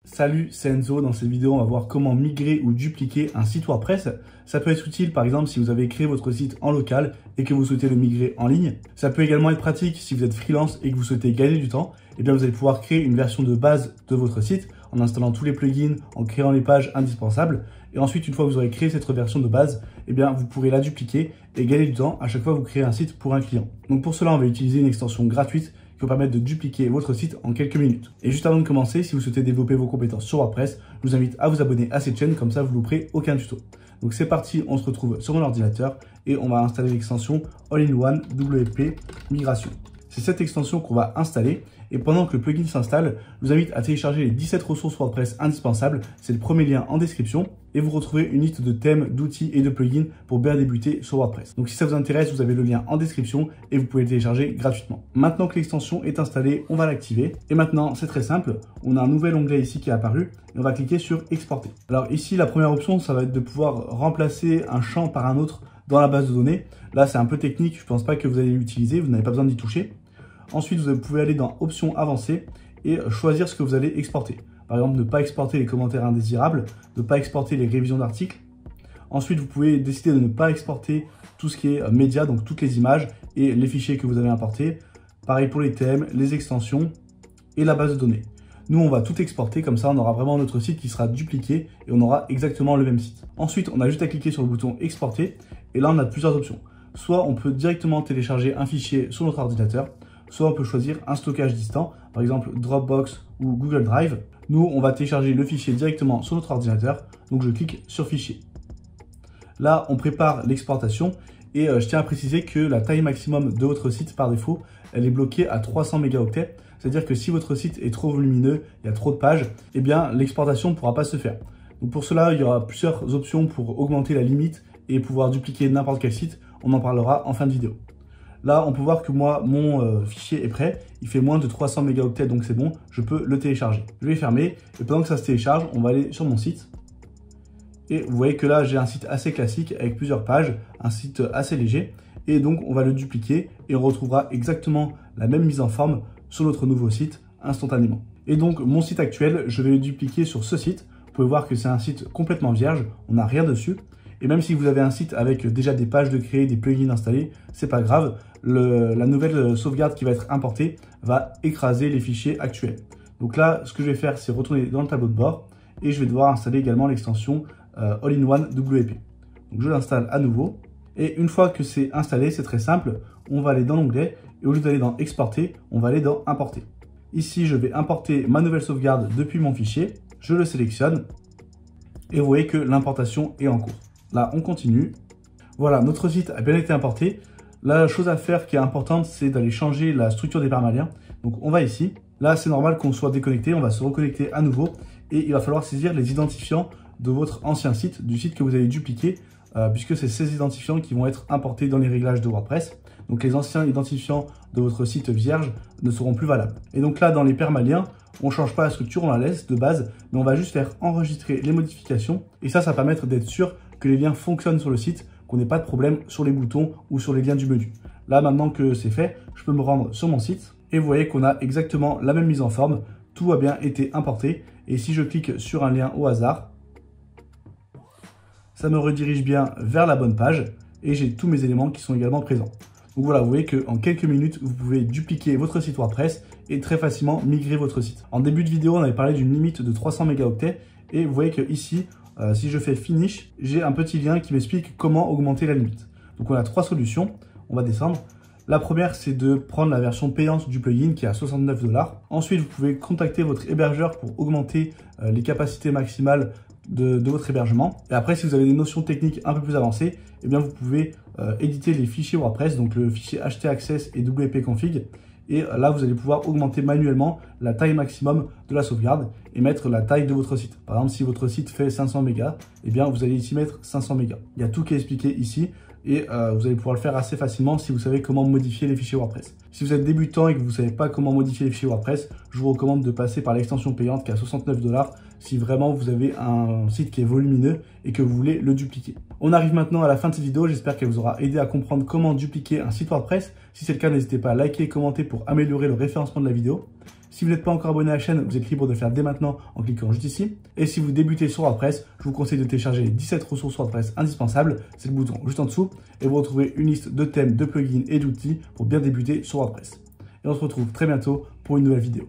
Salut, c'est Enzo. Dans cette vidéo, on va voir comment migrer ou dupliquer un site WordPress. Ça peut être utile, par exemple, si vous avez créé votre site en local et que vous souhaitez le migrer en ligne. Ça peut également être pratique si vous êtes freelance et que vous souhaitez gagner du temps. Et bien, vous allez pouvoir créer une version de base de votre site en installant tous les plugins, en créant les pages indispensables. Et ensuite, une fois que vous aurez créé cette version de base, eh bien, vous pourrez la dupliquer et gagner du temps à chaque fois que vous créez un site pour un client. Donc pour cela, on va utiliser une extension gratuite qui va permettre de dupliquer votre site en quelques minutes. Et juste avant de commencer, si vous souhaitez développer vos compétences sur WordPress, je vous invite à vous abonner à cette chaîne, comme ça vous ne louperez aucun tuto. Donc c'est parti, on se retrouve sur mon ordinateur et on va installer l'extension All-in-One WP Migration. C'est cette extension qu'on va installer et pendant que le plugin s'installe, je vous invite à télécharger les 17 ressources WordPress indispensables. C'est le premier lien en description et vous retrouverez une liste de thèmes, d'outils et de plugins pour bien débuter sur WordPress. Donc si ça vous intéresse, vous avez le lien en description et vous pouvez le télécharger gratuitement. Maintenant que l'extension est installée, on va l'activer. Et maintenant, c'est très simple. On a un nouvel onglet ici qui est apparu et on va cliquer sur Exporter. Alors ici, la première option, ça va être de pouvoir remplacer un champ par un autre dans la base de données. Là, c'est un peu technique. Je ne pense pas que vous allez l'utiliser. Vous n'avez pas besoin d'y toucher. Ensuite, vous pouvez aller dans Options avancées et choisir ce que vous allez exporter. Par exemple, ne pas exporter les commentaires indésirables, ne pas exporter les révisions d'articles. Ensuite, vous pouvez décider de ne pas exporter tout ce qui est média, donc toutes les images et les fichiers que vous avez importés. Pareil pour les thèmes, les extensions et la base de données. Nous, on va tout exporter, comme ça on aura vraiment notre site qui sera dupliqué et on aura exactement le même site. Ensuite, on a juste à cliquer sur le bouton Exporter et là, on a plusieurs options. Soit on peut directement télécharger un fichier sur notre ordinateur, soit on peut choisir un stockage distant, par exemple Dropbox ou Google Drive. Nous, on va télécharger le fichier directement sur notre ordinateur, donc je clique sur Fichier. Là, on prépare l'exportation et je tiens à préciser que la taille maximum de votre site, par défaut, elle est bloquée à 300 mégaoctets. C'est-à-dire que si votre site est trop volumineux, il y a trop de pages, eh bien l'exportation ne pourra pas se faire. Donc pour cela, il y aura plusieurs options pour augmenter la limite et pouvoir dupliquer n'importe quel site. On en parlera en fin de vidéo. Là, on peut voir que moi, mon fichier est prêt. Il fait moins de 300 mégaoctets, donc c'est bon. Je peux le télécharger. Je vais fermer. Et pendant que ça se télécharge, on va aller sur mon site. Et vous voyez que là, j'ai un site assez classique avec plusieurs pages, un site assez léger. Et donc, on va le dupliquer et on retrouvera exactement la même mise en forme sur notre nouveau site instantanément. Et donc, mon site actuel, je vais le dupliquer sur ce site. Vous pouvez voir que c'est un site complètement vierge. On n'a rien dessus. Et même si vous avez un site avec déjà des pages de créer, des plugins installés, c'est pas grave. La nouvelle sauvegarde qui va être importée va écraser les fichiers actuels. Donc là, ce que je vais faire, c'est retourner dans le tableau de bord et je vais devoir installer également l'extension All-in-One WP. Donc je l'installe à nouveau. Et une fois que c'est installé, c'est très simple. On va aller dans l'onglet et au lieu d'aller dans Exporter, on va aller dans Importer. Ici, je vais importer ma nouvelle sauvegarde depuis mon fichier. Je le sélectionne et vous voyez que l'importation est en cours. Là, on continue. Voilà, notre site a bien été importé. La chose à faire qui est importante, c'est d'aller changer la structure des permaliens. Donc, on va ici. Là, c'est normal qu'on soit déconnecté. On va se reconnecter à nouveau. Et il va falloir saisir les identifiants de votre ancien site, du site que vous avez dupliqué, puisque c'est ces identifiants qui vont être importés dans les réglages de WordPress. Donc, les anciens identifiants de votre site vierge ne seront plus valables. Et donc là, dans les permaliens, on ne change pas la structure, on la laisse de base, mais on va juste faire enregistrer les modifications. Et ça va permettre d'être sûr que les liens fonctionnent sur le site, qu'on n'ait pas de problème sur les boutons ou sur les liens du menu. Là, maintenant que c'est fait, je peux me rendre sur mon site et vous voyez qu'on a exactement la même mise en forme. Tout a bien été importé. Et si je clique sur un lien au hasard, ça me redirige bien vers la bonne page et j'ai tous mes éléments qui sont également présents. Donc voilà, vous voyez qu'en quelques minutes, vous pouvez dupliquer votre site WordPress et très facilement migrer votre site. En début de vidéo, on avait parlé d'une limite de 300 mégaoctets et vous voyez que ici, si je fais Finish, j'ai un petit lien qui m'explique comment augmenter la limite. Donc on a trois solutions, on va descendre. La première, c'est de prendre la version payante du plugin qui est à 69 $. Ensuite, vous pouvez contacter votre hébergeur pour augmenter les capacités maximales de votre hébergement. Et après, si vous avez des notions techniques un peu plus avancées, eh bien vous pouvez éditer les fichiers WordPress, donc le fichier htaccess et wp-config. Et là, vous allez pouvoir augmenter manuellement la taille maximum de la sauvegarde et mettre la taille de votre site. Par exemple, si votre site fait 500 mégas, eh bien, vous allez ici mettre 500 mégas. Il y a tout qui est expliqué ici et vous allez pouvoir le faire assez facilement si vous savez comment modifier les fichiers WordPress. Si vous êtes débutant et que vous ne savez pas comment modifier les fichiers WordPress, je vous recommande de passer par l'extension payante qui est à 69 $ si vraiment vous avez un site qui est volumineux et que vous voulez le dupliquer. On arrive maintenant à la fin de cette vidéo, j'espère qu'elle vous aura aidé à comprendre comment dupliquer un site WordPress. Si c'est le cas, n'hésitez pas à liker et commenter pour améliorer le référencement de la vidéo. Si vous n'êtes pas encore abonné à la chaîne, vous êtes libre de le faire dès maintenant en cliquant juste ici. Et si vous débutez sur WordPress, je vous conseille de télécharger 17 ressources WordPress indispensables. C'est le bouton juste en dessous. Et vous retrouverez une liste de thèmes, de plugins et d'outils pour bien débuter sur WordPress. Et on se retrouve très bientôt pour une nouvelle vidéo.